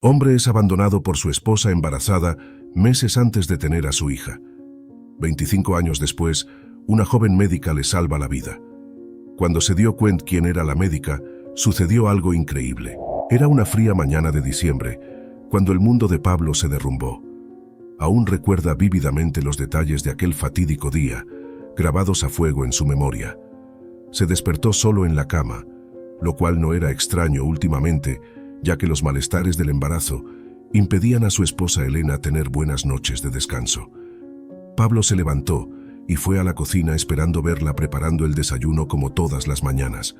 Hombre es abandonado por su esposa embarazada meses antes de tener a su hija. 25 años después, una joven médica le salva la vida. Cuando se dio cuenta quién era la médica, sucedió algo increíble. Era una fría mañana de diciembre, cuando el mundo de Pablo se derrumbó. Aún recuerda vívidamente los detalles de aquel fatídico día, grabados a fuego en su memoria. Se despertó solo en la cama, lo cual no era extraño últimamente, ya que los malestares del embarazo impedían a su esposa Elena tener buenas noches de descanso. Pablo se levantó y fue a la cocina esperando verla preparando el desayuno como todas las mañanas,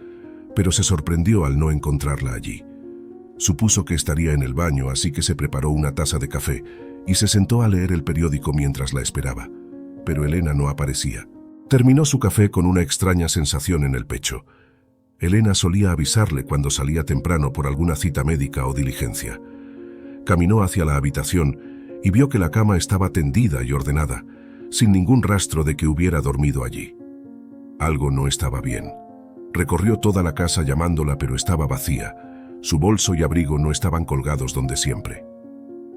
pero se sorprendió al no encontrarla allí. Supuso que estaría en el baño, así que se preparó una taza de café y se sentó a leer el periódico mientras la esperaba. Pero Elena no aparecía. Terminó su café con una extraña sensación en el pecho. Elena solía avisarle cuando salía temprano por alguna cita médica o diligencia. Caminó hacia la habitación y vio que la cama estaba tendida y ordenada, sin ningún rastro de que hubiera dormido allí. Algo no estaba bien. Recorrió toda la casa llamándola, pero estaba vacía. Su bolso y abrigo no estaban colgados donde siempre.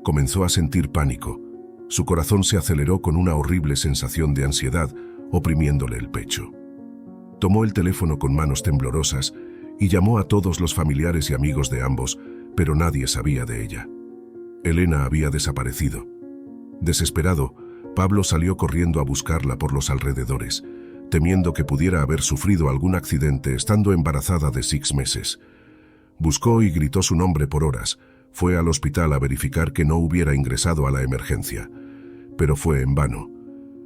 Comenzó a sentir pánico. Su corazón se aceleró con una horrible sensación de ansiedad, oprimiéndole el pecho. Tomó el teléfono con manos temblorosas y llamó a todos los familiares y amigos de ambos, pero nadie sabía de ella. Elena había desaparecido. Desesperado, Pablo salió corriendo a buscarla por los alrededores, temiendo que pudiera haber sufrido algún accidente estando embarazada de 6 meses. Buscó y gritó su nombre por horas. Fue al hospital a verificar que no hubiera ingresado a la emergencia, pero fue en vano.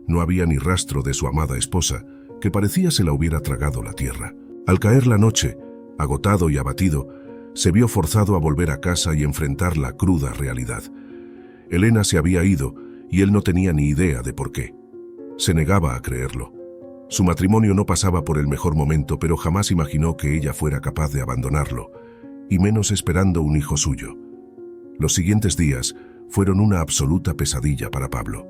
No había ni rastro de su amada esposa, que parecía se la hubiera tragado la tierra. Al caer la noche, agotado y abatido, se vio forzado a volver a casa y enfrentar la cruda realidad. Elena se había ido y él no tenía ni idea de por qué. Se negaba a creerlo. Su matrimonio no pasaba por el mejor momento, pero jamás imaginó que ella fuera capaz de abandonarlo, y menos esperando un hijo suyo. Los siguientes días fueron una absoluta pesadilla para Pablo.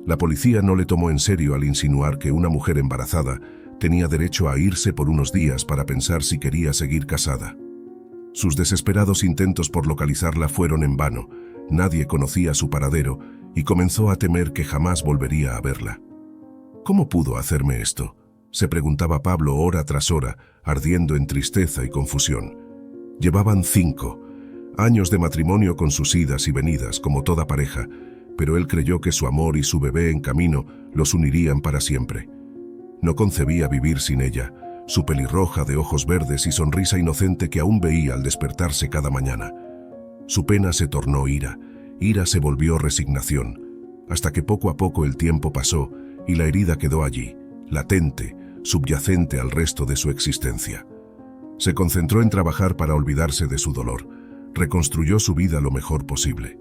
La policía no le tomó en serio al insinuar que una mujer embarazada tenía derecho a irse por unos días para pensar si quería seguir casada. Sus desesperados intentos por localizarla fueron en vano. Nadie conocía su paradero y comenzó a temer que jamás volvería a verla. ¿Cómo pudo hacerme esto?, se preguntaba Pablo hora tras hora, ardiendo en tristeza y confusión. Llevaban 5 años de matrimonio con sus idas y venidas, como toda pareja, pero él creyó que su amor y su bebé en camino los unirían para siempre. No concebía vivir sin ella, su pelirroja de ojos verdes y sonrisa inocente que aún veía al despertarse cada mañana. Su pena se tornó ira, ira se volvió resignación, hasta que poco a poco el tiempo pasó y la herida quedó allí, latente, subyacente al resto de su existencia. Se concentró en trabajar para olvidarse de su dolor, reconstruyó su vida lo mejor posible.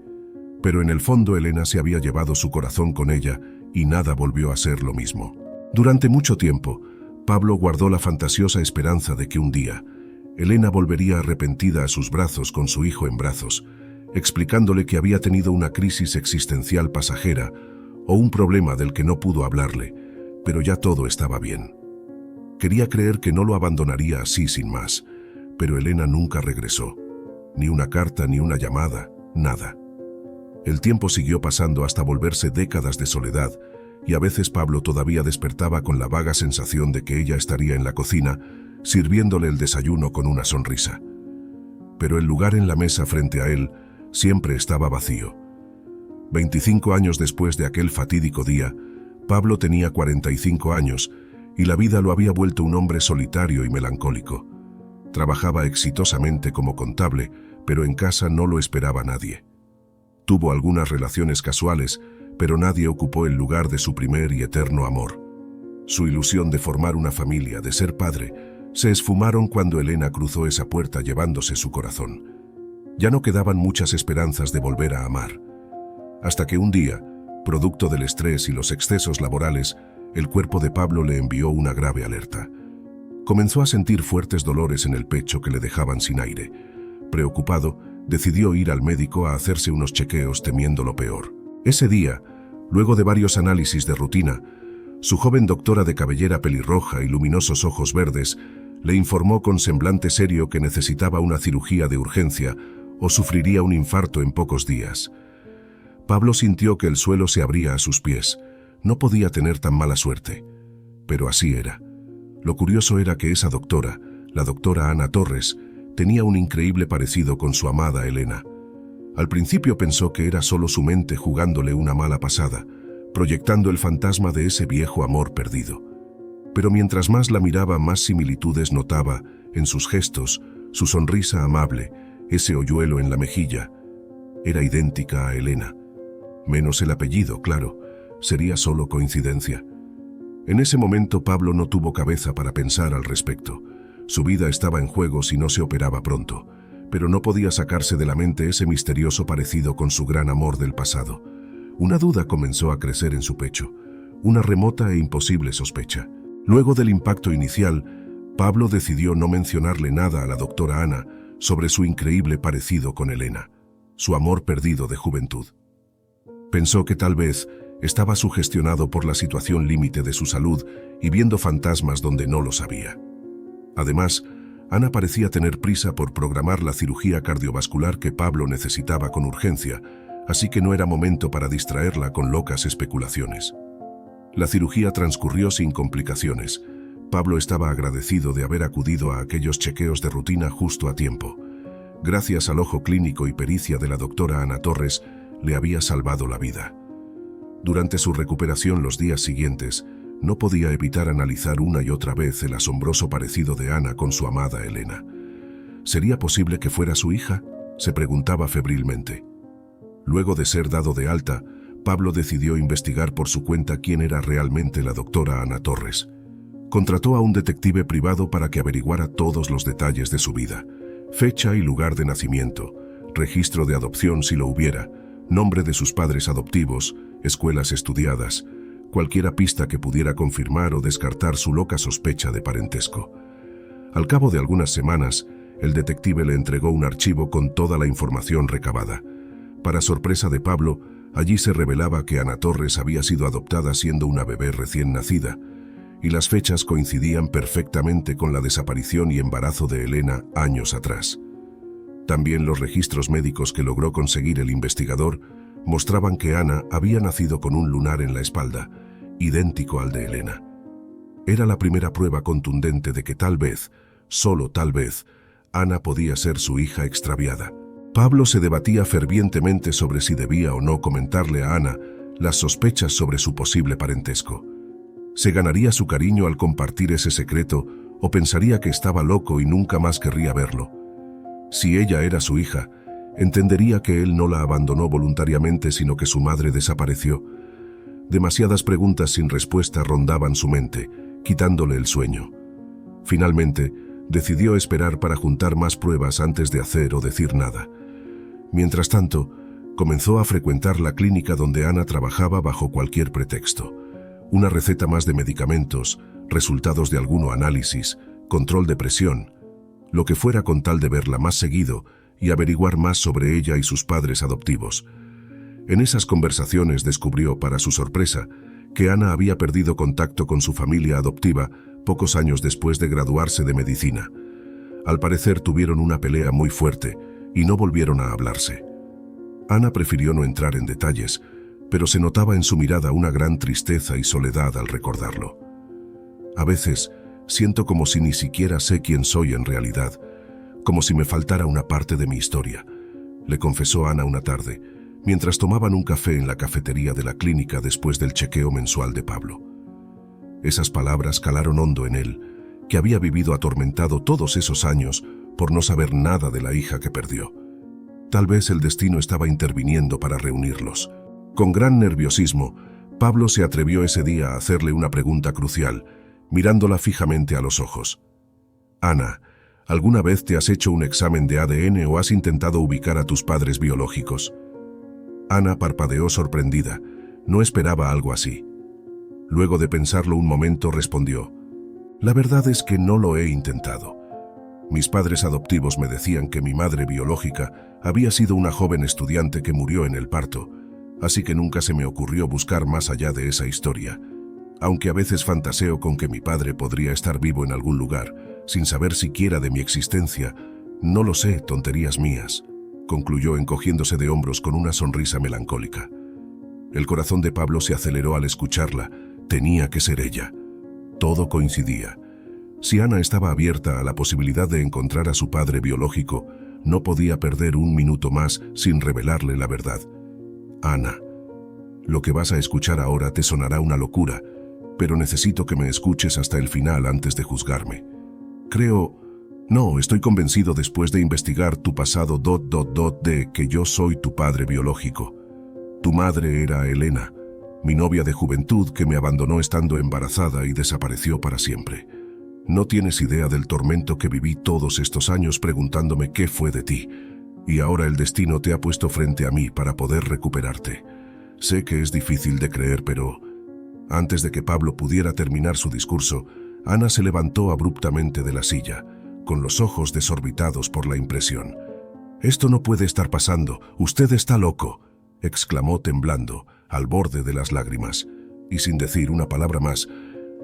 Pero en el fondo Elena se había llevado su corazón con ella y nada volvió a ser lo mismo. Durante mucho tiempo, Pablo guardó la fantasiosa esperanza de que un día Elena volvería arrepentida a sus brazos con su hijo en brazos, explicándole que había tenido una crisis existencial pasajera o un problema del que no pudo hablarle, pero ya todo estaba bien. Quería creer que no lo abandonaría así sin más, pero Elena nunca regresó. Ni una carta, ni una llamada, nada. El tiempo siguió pasando hasta volverse décadas de soledad, y a veces Pablo todavía despertaba con la vaga sensación de que ella estaría en la cocina, sirviéndole el desayuno con una sonrisa. Pero el lugar en la mesa frente a él siempre estaba vacío. 25 años después de aquel fatídico día, Pablo tenía 45 años y la vida lo había vuelto un hombre solitario y melancólico. Trabajaba exitosamente como contable, pero en casa no lo esperaba nadie. Tuvo algunas relaciones casuales, pero nadie ocupó el lugar de su primer y eterno amor. Su ilusión de formar una familia, de ser padre, se esfumaron cuando Elena cruzó esa puerta llevándose su corazón. Ya no quedaban muchas esperanzas de volver a amar. Hasta que un día, producto del estrés y los excesos laborales, el cuerpo de Pablo le envió una grave alerta. Comenzó a sentir fuertes dolores en el pecho que le dejaban sin aire. Preocupado, decidió ir al médico a hacerse unos chequeos temiendo lo peor. Ese día, luego de varios análisis de rutina, su joven doctora de cabellera pelirroja y luminosos ojos verdes le informó con semblante serio que necesitaba una cirugía de urgencia, o sufriría un infarto en pocos días. Pablo sintió que el suelo se abría a sus pies. No podía tener tan mala suerte. Pero así era. Lo curioso era que esa doctora, la doctora Ana Torres, tenía un increíble parecido con su amada Elena. Al principio pensó que era solo su mente jugándole una mala pasada, proyectando el fantasma de ese viejo amor perdido. Pero mientras más la miraba, más similitudes notaba en sus gestos, su sonrisa amable, ese hoyuelo en la mejilla. Era idéntica a Elena. Menos el apellido, claro, sería solo coincidencia. En ese momento Pablo no tuvo cabeza para pensar al respecto. Su vida estaba en juego si no se operaba pronto, pero no podía sacarse de la mente ese misterioso parecido con su gran amor del pasado. Una duda comenzó a crecer en su pecho, una remota e imposible sospecha. Luego del impacto inicial, Pablo decidió no mencionarle nada a la doctora Ana sobre su increíble parecido con Elena, su amor perdido de juventud. Pensó que tal vez estaba sugestionado por la situación límite de su salud y viendo fantasmas donde no lo sabía. Además, Ana parecía tener prisa por programar la cirugía cardiovascular que Pablo necesitaba con urgencia, así que no era momento para distraerla con locas especulaciones. La cirugía transcurrió sin complicaciones. Pablo estaba agradecido de haber acudido a aquellos chequeos de rutina justo a tiempo. Gracias al ojo clínico y pericia de la doctora Ana Torres, le había salvado la vida. Durante su recuperación los días siguientes, no podía evitar analizar una y otra vez el asombroso parecido de Ana con su amada Elena. ¿Sería posible que fuera su hija?, se preguntaba febrilmente. Luego de ser dado de alta, Pablo decidió investigar por su cuenta quién era realmente la doctora Ana Torres. Contrató a un detective privado para que averiguara todos los detalles de su vida: fecha y lugar de nacimiento, registro de adopción si lo hubiera, nombre de sus padres adoptivos, escuelas estudiadas, cualquier pista que pudiera confirmar o descartar su loca sospecha de parentesco. Al cabo de algunas semanas, el detective le entregó un archivo con toda la información recabada. Para sorpresa de Pablo, allí se revelaba que Ana Torres había sido adoptada siendo una bebé recién nacida, y las fechas coincidían perfectamente con la desaparición y embarazo de Elena años atrás. También los registros médicos que logró conseguir el investigador mostraban que Ana había nacido con un lunar en la espalda, idéntico al de Elena. Era la primera prueba contundente de que tal vez, solo tal vez, Ana podía ser su hija extraviada. Pablo se debatía fervientemente sobre si debía o no comentarle a Ana las sospechas sobre su posible parentesco. ¿Se ganaría su cariño al compartir ese secreto o pensaría que estaba loco y nunca más querría verlo? Si ella era su hija, entendería que él no la abandonó voluntariamente, sino que su madre desapareció. Demasiadas preguntas sin respuesta rondaban su mente, quitándole el sueño. Finalmente, decidió esperar para juntar más pruebas antes de hacer o decir nada. Mientras tanto, comenzó a frecuentar la clínica donde Ana trabajaba bajo cualquier pretexto. Una receta más de medicamentos, resultados de algún análisis, control de presión, lo que fuera con tal de verla más seguido y averiguar más sobre ella y sus padres adoptivos. En esas conversaciones descubrió, para su sorpresa, que Ana había perdido contacto con su familia adoptiva pocos años después de graduarse de medicina. Al parecer tuvieron una pelea muy fuerte y no volvieron a hablarse. Ana prefirió no entrar en detalles, pero se notaba en su mirada una gran tristeza y soledad al recordarlo. A veces siento como si ni siquiera sé quién soy en realidad, como si me faltara una parte de mi historia, le confesó Ana una tarde, mientras tomaban un café en la cafetería de la clínica después del chequeo mensual de Pablo. Esas palabras calaron hondo en él, que había vivido atormentado todos esos años por no saber nada de la hija que perdió. Tal vez el destino estaba interviniendo para reunirlos. Con gran nerviosismo, Pablo se atrevió ese día a hacerle una pregunta crucial, mirándola fijamente a los ojos. Ana, ¿alguna vez te has hecho un examen de ADN o has intentado ubicar a tus padres biológicos? Ana parpadeó sorprendida. No esperaba algo así. Luego de pensarlo un momento respondió: la verdad es que no lo he intentado. Mis padres adoptivos me decían que mi madre biológica había sido una joven estudiante que murió en el parto, así que nunca se me ocurrió buscar más allá de esa historia. Aunque a veces fantaseo con que mi padre podría estar vivo en algún lugar, sin saber siquiera de mi existencia, no lo sé, tonterías mías. concluyó encogiéndose de hombros con una sonrisa melancólica. El corazón de Pablo se aceleró al escucharla. Tenía que ser ella. Todo coincidía. Si Ana estaba abierta a la posibilidad de encontrar a su padre biológico, no podía perder un minuto más sin revelarle la verdad. Ana, lo que vas a escuchar ahora te sonará una locura, pero necesito que me escuches hasta el final antes de juzgarme. Estoy convencido después de investigar tu pasado de que yo soy tu padre biológico. Tu madre era Elena, mi novia de juventud que me abandonó estando embarazada y desapareció para siempre. No tienes idea del tormento que viví todos estos años preguntándome qué fue de ti, y ahora el destino te ha puesto frente a mí para poder recuperarte. Sé que es difícil de creer, pero... Antes de que Pablo pudiera terminar su discurso, Ana se levantó abruptamente de la silla, con los ojos desorbitados por la impresión. «Esto no puede estar pasando, usted está loco», exclamó temblando, al borde de las lágrimas, y sin decir una palabra más,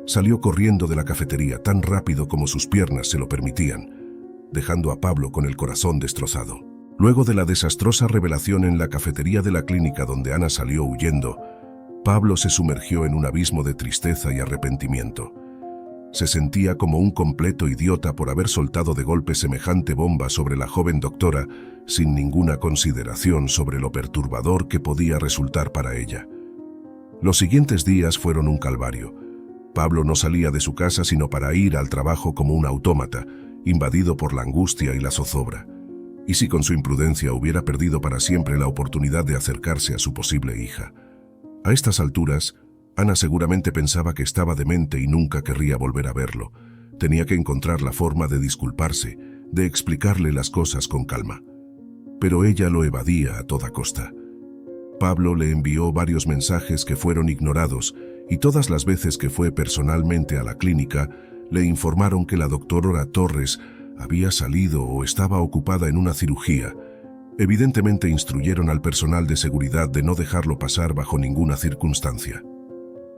salió corriendo de la cafetería tan rápido como sus piernas se lo permitían, dejando a Pablo con el corazón destrozado. Luego de la desastrosa revelación en la cafetería de la clínica donde Ana salió huyendo, Pablo se sumergió en un abismo de tristeza y arrepentimiento. Se sentía como un completo idiota por haber soltado de golpe semejante bomba sobre la joven doctora, sin ninguna consideración sobre lo perturbador que podía resultar para ella. Los siguientes días fueron un calvario. Pablo no salía de su casa sino para ir al trabajo como un autómata, invadido por la angustia y la zozobra. ¿Y si con su imprudencia hubiera perdido para siempre la oportunidad de acercarse a su posible hija? A estas alturas, Ana seguramente pensaba que estaba demente y nunca querría volver a verlo. Tenía que encontrar la forma de disculparse, de explicarle las cosas con calma. Pero ella lo evadía a toda costa. Pablo le envió varios mensajes que fueron ignorados, y todas las veces que fue personalmente a la clínica, le informaron que la doctora Torres había salido o estaba ocupada en una cirugía. Evidentemente instruyeron al personal de seguridad de no dejarlo pasar bajo ninguna circunstancia.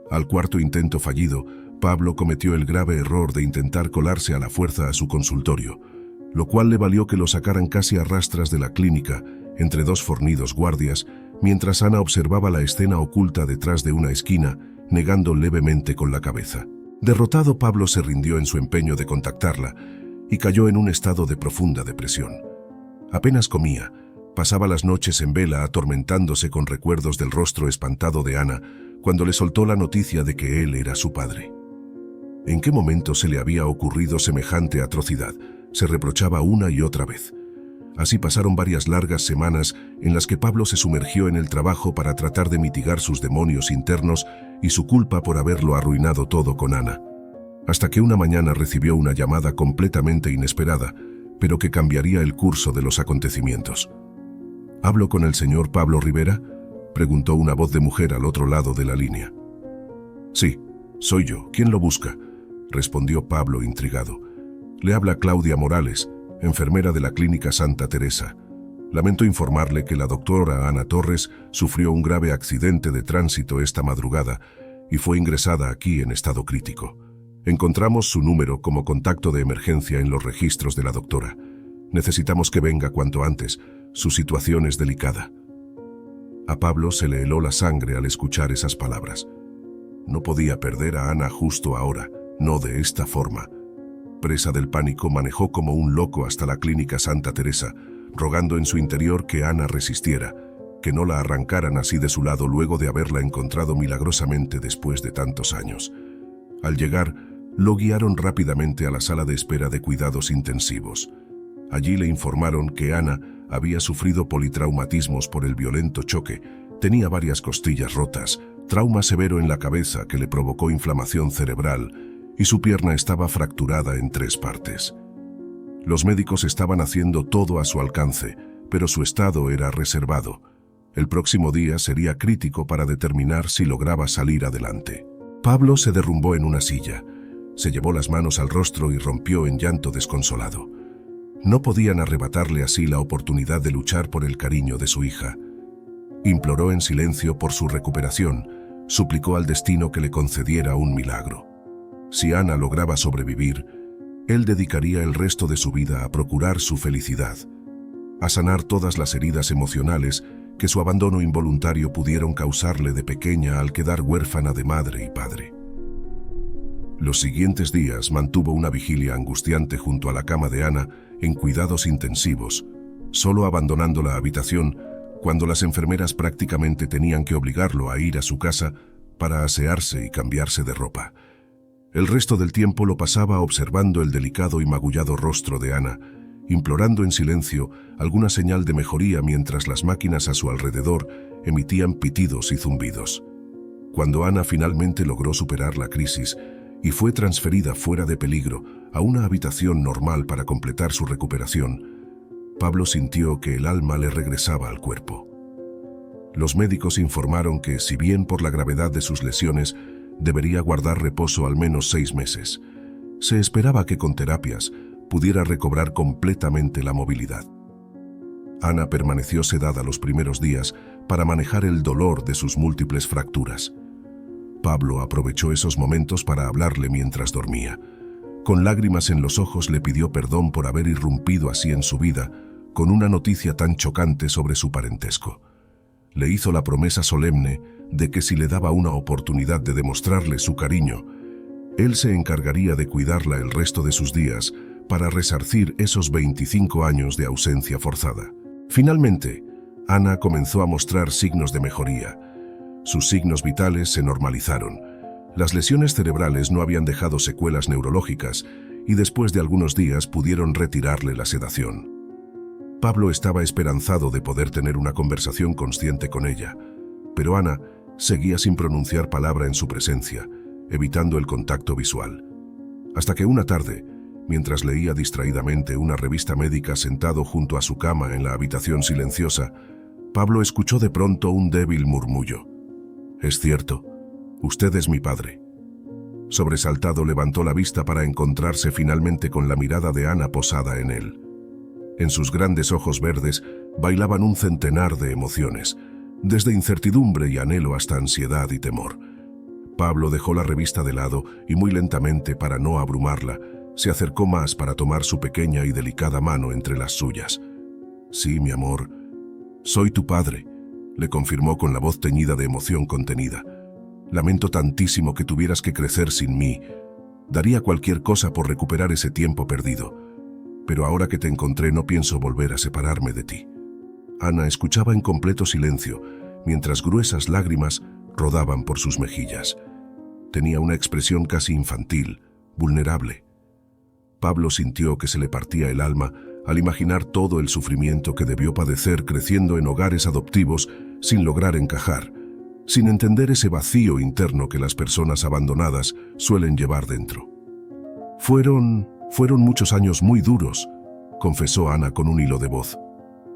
Al cuarto intento fallido, Pablo cometió el grave error de intentar colarse a la fuerza a su consultorio, lo cual le valió que lo sacaran casi a rastras de la clínica, entre dos fornidos guardias, mientras Ana observaba la escena oculta detrás de una esquina, negando levemente con la cabeza. Derrotado, Pablo se rindió en su empeño de contactarla y cayó en un estado de profunda depresión. Apenas comía, pasaba las noches en vela atormentándose con recuerdos del rostro espantado de Ana cuando le soltó la noticia de que él era su padre. ¿En qué momento se le había ocurrido semejante atrocidad? Se reprochaba una y otra vez. Así pasaron varias largas semanas en las que Pablo se sumergió en el trabajo para tratar de mitigar sus demonios internos y su culpa por haberlo arruinado todo con Ana. Hasta que una mañana recibió una llamada completamente inesperada, pero que cambiaría el curso de los acontecimientos. ¿Hablo con el señor Pablo Rivera?, preguntó una voz de mujer al otro lado de la línea. Sí, soy yo. ¿Quién lo busca?, respondió Pablo intrigado. Le habla Claudia Morales, enfermera de la Clínica Santa Teresa. Lamento informarle que la doctora Ana Torres sufrió un grave accidente de tránsito esta madrugada y fue ingresada aquí en estado crítico. Encontramos su número como contacto de emergencia en los registros de la doctora. Necesitamos que venga cuanto antes. Su situación es delicada. A Pablo se le heló la sangre al escuchar esas palabras. No podía perder a Ana justo ahora, no de esta forma. Presa del pánico, manejó como un loco hasta la Clínica Santa Teresa, rogando en su interior que Ana resistiera, que no la arrancaran así de su lado luego de haberla encontrado milagrosamente después de tantos años. Al llegar, lo guiaron rápidamente a la sala de espera de cuidados intensivos. Allí le informaron que Ana había sufrido politraumatismos por el violento choque, tenía varias costillas rotas, trauma severo en la cabeza que le provocó inflamación cerebral y su pierna estaba fracturada en 3 partes. Los médicos estaban haciendo todo a su alcance, pero su estado era reservado. El próximo día sería crítico para determinar si lograba salir adelante. Pablo se derrumbó en una silla, se llevó las manos al rostro y rompió en llanto desconsolado. No podían arrebatarle así la oportunidad de luchar por el cariño de su hija. Imploró en silencio por su recuperación, suplicó al destino que le concediera un milagro. Si Ana lograba sobrevivir, él dedicaría el resto de su vida a procurar su felicidad. a sanar todas las heridas emocionales que su abandono involuntario pudieron causarle de pequeña al quedar huérfana de madre y padre. Los siguientes días mantuvo una vigilia angustiante junto a la cama de Ana en cuidados intensivos, solo abandonando la habitación cuando las enfermeras prácticamente tenían que obligarlo a ir a su casa para asearse y cambiarse de ropa. El resto del tiempo lo pasaba observando el delicado y magullado rostro de Ana, implorando en silencio alguna señal de mejoría mientras las máquinas a su alrededor emitían pitidos y zumbidos. Cuando Ana finalmente logró superar la crisis y fue transferida fuera de peligro a una habitación normal para completar su recuperación, Pablo sintió que el alma le regresaba al cuerpo. Los médicos informaron que, si bien por la gravedad de sus lesiones debería guardar reposo al menos 6 meses, se esperaba que con terapias pudiera recobrar completamente la movilidad. Ana permaneció sedada los primeros días para manejar el dolor de sus múltiples fracturas. Pablo aprovechó esos momentos para hablarle mientras dormía. Con lágrimas en los ojos le pidió perdón por haber irrumpido así en su vida con una noticia tan chocante sobre su parentesco. Le hizo la promesa solemne de que si le daba una oportunidad de demostrarle su cariño, él se encargaría de cuidarla el resto de sus días para resarcir esos 25 años de ausencia forzada. Finalmente, Ana comenzó a mostrar signos de mejoría. Sus signos vitales se normalizaron. Las lesiones cerebrales no habían dejado secuelas neurológicas y después de algunos días pudieron retirarle la sedación. Pablo estaba esperanzado de poder tener una conversación consciente con ella, pero Ana seguía sin pronunciar palabra en su presencia, evitando el contacto visual. Hasta que una tarde, mientras leía distraídamente una revista médica sentado junto a su cama en la habitación silenciosa, Pablo escuchó de pronto un débil murmullo. «Es cierto, usted es mi padre». Sobresaltado levantó la vista para encontrarse finalmente con la mirada de Ana posada en él. En sus grandes ojos verdes bailaban un centenar de emociones, desde incertidumbre y anhelo hasta ansiedad y temor. Pablo dejó la revista de lado y muy lentamente, para no abrumarla, se acercó más para tomar su pequeña y delicada mano entre las suyas. «Sí, mi amor, soy tu padre», le confirmó con la voz teñida de emoción contenida. «Lamento tantísimo que tuvieras que crecer sin mí. Daría cualquier cosa por recuperar ese tiempo perdido. Pero ahora que te encontré no pienso volver a separarme de ti». Ana escuchaba en completo silencio, mientras gruesas lágrimas rodaban por sus mejillas. Tenía una expresión casi infantil, vulnerable. Pablo sintió que se le partía el alma al imaginar todo el sufrimiento que debió padecer creciendo en hogares adoptivos sin lograr encajar, sin entender ese vacío interno que las personas abandonadas suelen llevar dentro. Fueron muchos años muy duros», confesó Ana con un hilo de voz.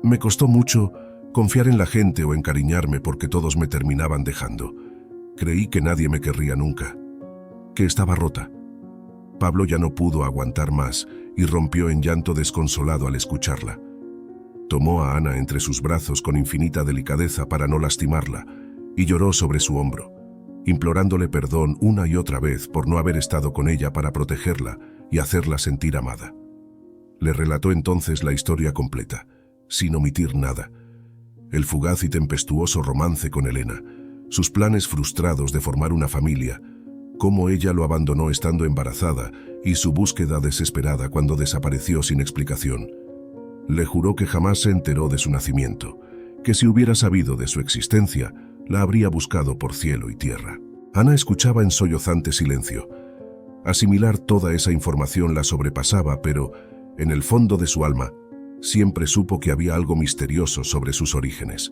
«Me costó mucho confiar en la gente o encariñarme porque todos me terminaban dejando. Creí que nadie me querría nunca, que estaba rota». Pablo ya no pudo aguantar más y rompió en llanto desconsolado al escucharla. Tomó a Ana entre sus brazos con infinita delicadeza para no lastimarla y lloró sobre su hombro, implorándole perdón una y otra vez por no haber estado con ella para protegerla y hacerla sentir amada. Le relató entonces la historia completa, sin omitir nada. El fugaz y tempestuoso romance con Elena, sus planes frustrados de formar una familia, cómo ella lo abandonó estando embarazada y su búsqueda desesperada cuando desapareció sin explicación. Le juró que jamás se enteró de su nacimiento, que si hubiera sabido de su existencia, la habría buscado por cielo y tierra. Ana escuchaba en sollozante silencio. Asimilar toda esa información la sobrepasaba, pero, en el fondo de su alma, siempre supo que había algo misterioso sobre sus orígenes.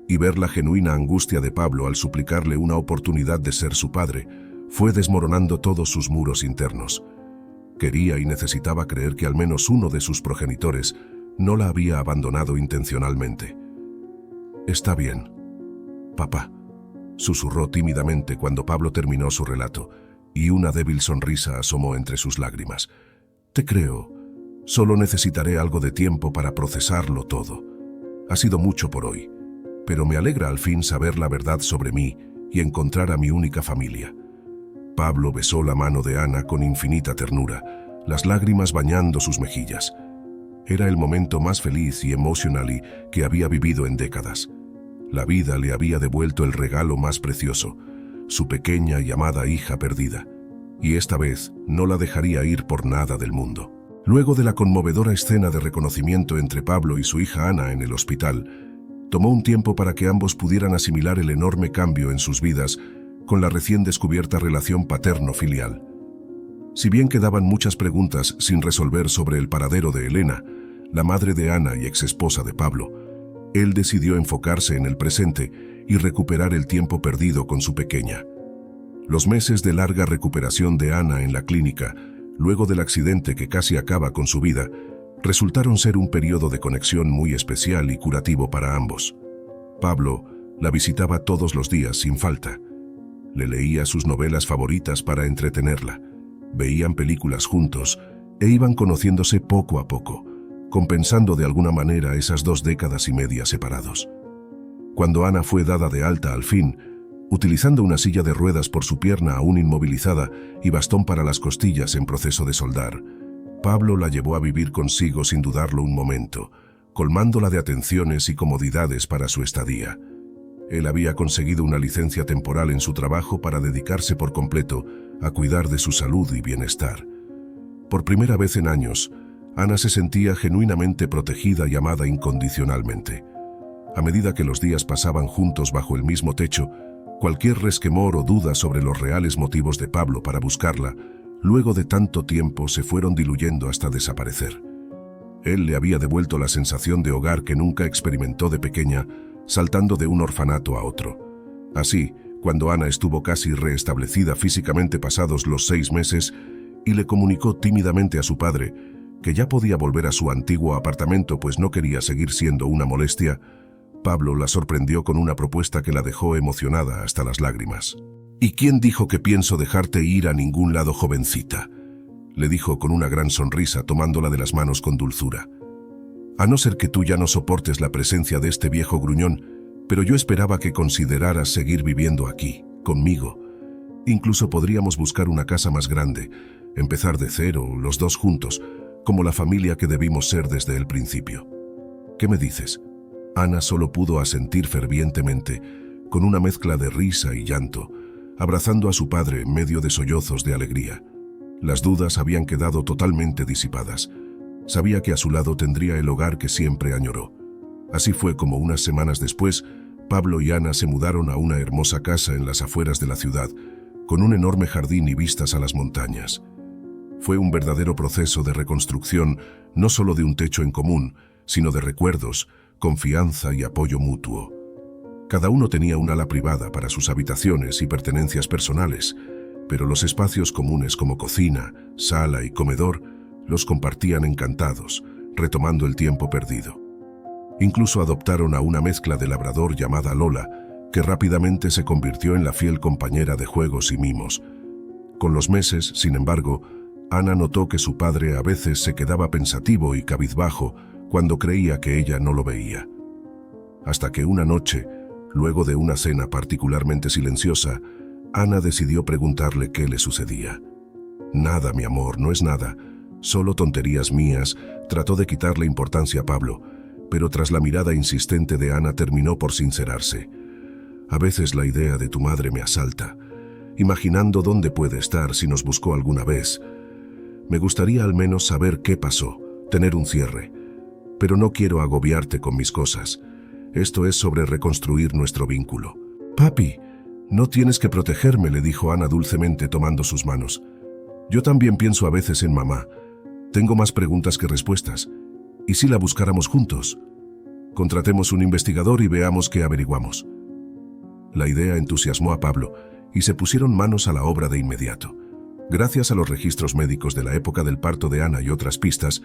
Y ver la genuina angustia de Pablo al suplicarle una oportunidad de ser su padre, fue desmoronando todos sus muros internos. Quería y necesitaba creer que al menos uno de sus progenitores no la había abandonado intencionalmente. «Está bien, papá», susurró tímidamente cuando Pablo terminó su relato, y una débil sonrisa asomó entre sus lágrimas. «Te creo. Solo necesitaré algo de tiempo para procesarlo todo. Ha sido mucho por hoy, pero me alegra al fin saber la verdad sobre mí y encontrar a mi única familia». Pablo besó la mano de Ana con infinita ternura, las lágrimas bañando sus mejillas. Era el momento más feliz y emocional que había vivido en décadas. La vida le había devuelto el regalo más precioso, su pequeña y amada hija perdida, y esta vez no la dejaría ir por nada del mundo. Luego de la conmovedora escena de reconocimiento entre Pablo y su hija Ana en el hospital, tomó un tiempo para que ambos pudieran asimilar el enorme cambio en sus vidas con la recién descubierta relación paterno-filial. Si bien quedaban muchas preguntas sin resolver sobre el paradero de Elena, la madre de Ana y exesposa de Pablo, él decidió enfocarse en el presente y recuperar el tiempo perdido con su pequeña. Los meses de larga recuperación de Ana en la clínica, luego del accidente que casi acaba con su vida, resultaron ser un periodo de conexión muy especial y curativo para ambos. Pablo la visitaba todos los días sin falta. Le leía sus novelas favoritas para entretenerla. Veían películas juntos e iban conociéndose poco a poco, compensando de alguna manera esas 2 décadas y media separados. Cuando Ana fue dada de alta al fin, utilizando una silla de ruedas por su pierna aún inmovilizada y bastón para las costillas en proceso de soldar, Pablo la llevó a vivir consigo sin dudarlo un momento, colmándola de atenciones y comodidades para su estadía. Él había conseguido una licencia temporal en su trabajo para dedicarse por completo a cuidar de su salud y bienestar. Por primera vez en años, Ana se sentía genuinamente protegida y amada incondicionalmente. A medida que los días pasaban juntos bajo el mismo techo, cualquier resquemor o duda sobre los reales motivos de Pablo para buscarla, luego de tanto tiempo se fueron diluyendo hasta desaparecer. Él le había devuelto la sensación de hogar que nunca experimentó de pequeña, saltando de un orfanato a otro. Así, cuando Ana estuvo casi restablecida físicamente pasados los 6 meses, y le comunicó tímidamente a su padre que ya podía volver a su antiguo apartamento pues no quería seguir siendo una molestia, Pablo la sorprendió con una propuesta que la dejó emocionada hasta las lágrimas. «¿Y quién dijo que pienso dejarte ir a ningún lado, jovencita?», le dijo con una gran sonrisa tomándola de las manos con dulzura. «A no ser que tú ya no soportes la presencia de este viejo gruñón, pero yo esperaba que consideraras seguir viviendo aquí, conmigo. Incluso podríamos buscar una casa más grande, empezar de cero, los 2 juntos, como la familia que debimos ser desde el principio. ¿Qué me dices?». Ana solo pudo asentir fervientemente, con una mezcla de risa y llanto, abrazando a su padre en medio de sollozos de alegría. Las dudas habían quedado totalmente disipadas. Sabía que a su lado tendría el hogar que siempre añoró. Así fue como unas semanas después, Pablo y Ana se mudaron a una hermosa casa en las afueras de la ciudad, con un enorme jardín y vistas a las montañas. Fue un verdadero proceso de reconstrucción, no solo de un techo en común, sino de recuerdos, confianza y apoyo mutuo. Cada uno tenía un ala privada para sus habitaciones y pertenencias personales, pero los espacios comunes como cocina, sala y comedor los compartían encantados, retomando el tiempo perdido. Incluso adoptaron a una mezcla de labrador llamada Lola, que rápidamente se convirtió en la fiel compañera de juegos y mimos. Con los meses, sin embargo, Ana notó que su padre a veces se quedaba pensativo y cabizbajo cuando creía que ella no lo veía. Hasta que una noche, luego de una cena particularmente silenciosa, Ana decidió preguntarle qué le sucedía. «Nada, mi amor, no es nada. Solo tonterías mías», trató de quitarle importancia a Pablo, pero tras la mirada insistente de Ana terminó por sincerarse. «A veces la idea de tu madre me asalta, imaginando dónde puede estar si nos buscó alguna vez. Me gustaría al menos saber qué pasó, tener un cierre. Pero no quiero agobiarte con mis cosas. Esto es sobre reconstruir nuestro vínculo». «Papi, no tienes que protegerme», le dijo Ana dulcemente tomando sus manos. «Yo también pienso a veces en mamá. Tengo más preguntas que respuestas. ¿Y si la buscáramos juntos? Contratemos un investigador y veamos qué averiguamos». La idea entusiasmó a Pablo y se pusieron manos a la obra de inmediato. Gracias a los registros médicos de la época del parto de Ana y otras pistas,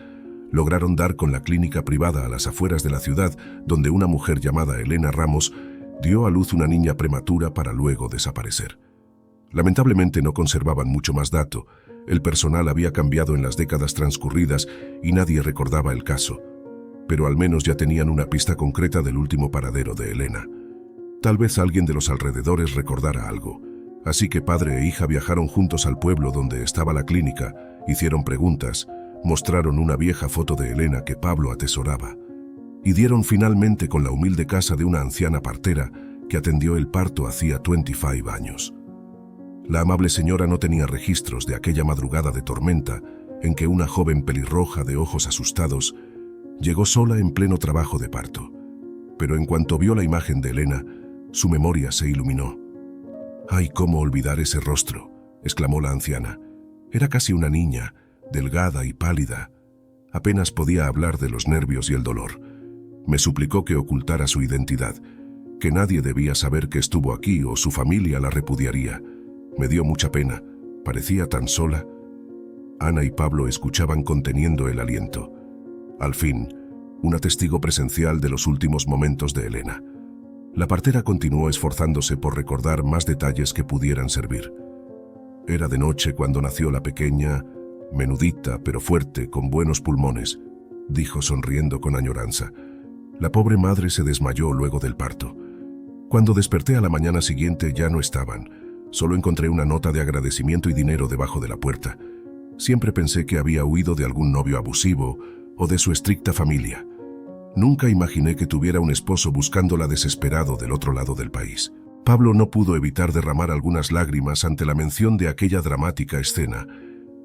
lograron dar con la clínica privada a las afueras de la ciudad, donde una mujer llamada Elena Ramos dio a luz una niña prematura para luego desaparecer. Lamentablemente no conservaban mucho más dato. El personal había cambiado en las décadas transcurridas y nadie recordaba el caso. Pero al menos ya tenían una pista concreta del último paradero de Elena. Tal vez alguien de los alrededores recordara algo. Así que padre e hija viajaron juntos al pueblo donde estaba la clínica, hicieron preguntas, Mostraron una vieja foto de Elena que Pablo atesoraba y dieron finalmente con la humilde casa de una anciana partera que atendió el parto hacía 25 años. La amable señora no tenía registros de aquella madrugada de tormenta en que una joven pelirroja de ojos asustados llegó sola en pleno trabajo de parto. Pero en cuanto vio la imagen de Elena, su memoria se iluminó. «¡Ay, cómo olvidar ese rostro!», exclamó la anciana. Era casi una niña, delgada y pálida. Apenas podía hablar de los nervios y el dolor. Me suplicó que ocultara su identidad, que nadie debía saber que estuvo aquí o su familia la repudiaría. Me dio mucha pena. Parecía tan sola. Ana y Pablo escuchaban conteniendo el aliento. Al fin, una testigo presencial de los últimos momentos de Elena. La partera continuó esforzándose por recordar más detalles que pudieran servir. Era de noche cuando nació la pequeña, menudita pero fuerte, con buenos pulmones, dijo sonriendo con añoranza. La pobre madre se desmayó luego del parto. Cuando desperté a la mañana siguiente ya no estaban. Solo encontré una nota de agradecimiento y dinero debajo de la puerta. Siempre pensé que había huido de algún novio abusivo o de su estricta familia. Nunca imaginé que tuviera un esposo buscándola desesperado del otro lado del país. Pablo no pudo evitar derramar algunas lágrimas ante la mención de aquella dramática escena.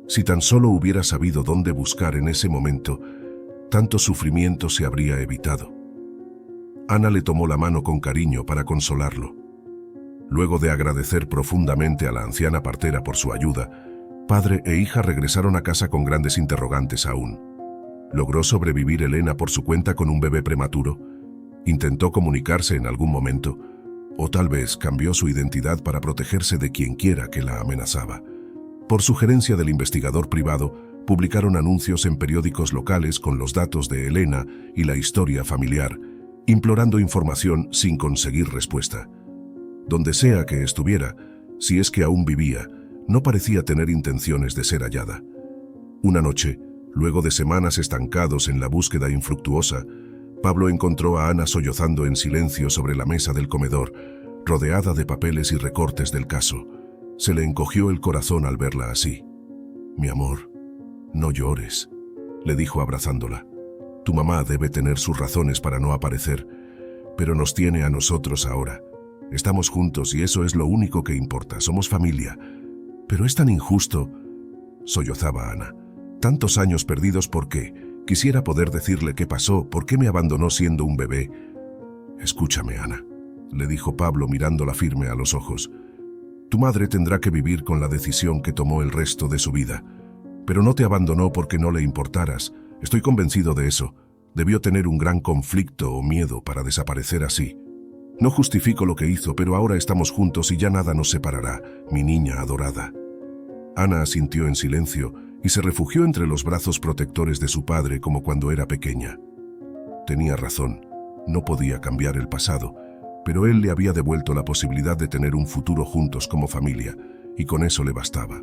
Si tan solo hubiera sabido dónde buscar en ese momento, tanto sufrimiento se habría evitado. Ana le tomó la mano con cariño para consolarlo. Luego de agradecer profundamente a la anciana partera por su ayuda, padre e hija regresaron a casa con grandes interrogantes aún. ¿Logró sobrevivir Elena por su cuenta con un bebé prematuro? ¿Intentó comunicarse en algún momento? ¿O tal vez cambió su identidad para protegerse de quienquiera que la amenazaba? Por sugerencia del investigador privado, publicaron anuncios en periódicos locales con los datos de Elena y la historia familiar, implorando información sin conseguir respuesta. Donde sea que estuviera, si es que aún vivía, no parecía tener intenciones de ser hallada. Una noche, luego de semanas estancados en la búsqueda infructuosa, Pablo encontró a Ana sollozando en silencio sobre la mesa del comedor, rodeada de papeles y recortes del caso. Se le encogió el corazón al verla así. «Mi amor, no llores», le dijo abrazándola. «Tu mamá debe tener sus razones para no aparecer, pero nos tiene a nosotros ahora. Estamos juntos y eso es lo único que importa, somos familia. Pero es tan injusto», sollozaba Ana. «Tantos años perdidos, ¿por qué? Quisiera poder decirle qué pasó, por qué me abandonó siendo un bebé». «Escúchame, Ana», le dijo Pablo mirándola firme a los ojos. «Tu madre tendrá que vivir con la decisión que tomó el resto de su vida. Pero no te abandonó porque no le importaras. Estoy convencido de eso. Debió tener un gran conflicto o miedo para desaparecer así. No justifico lo que hizo, pero ahora estamos juntos y ya nada nos separará, mi niña adorada». Ana asintió en silencio y se refugió entre los brazos protectores de su padre como cuando era pequeña. Tenía razón, no podía cambiar el pasado, pero él le había devuelto la posibilidad de tener un futuro juntos como familia, y con eso le bastaba.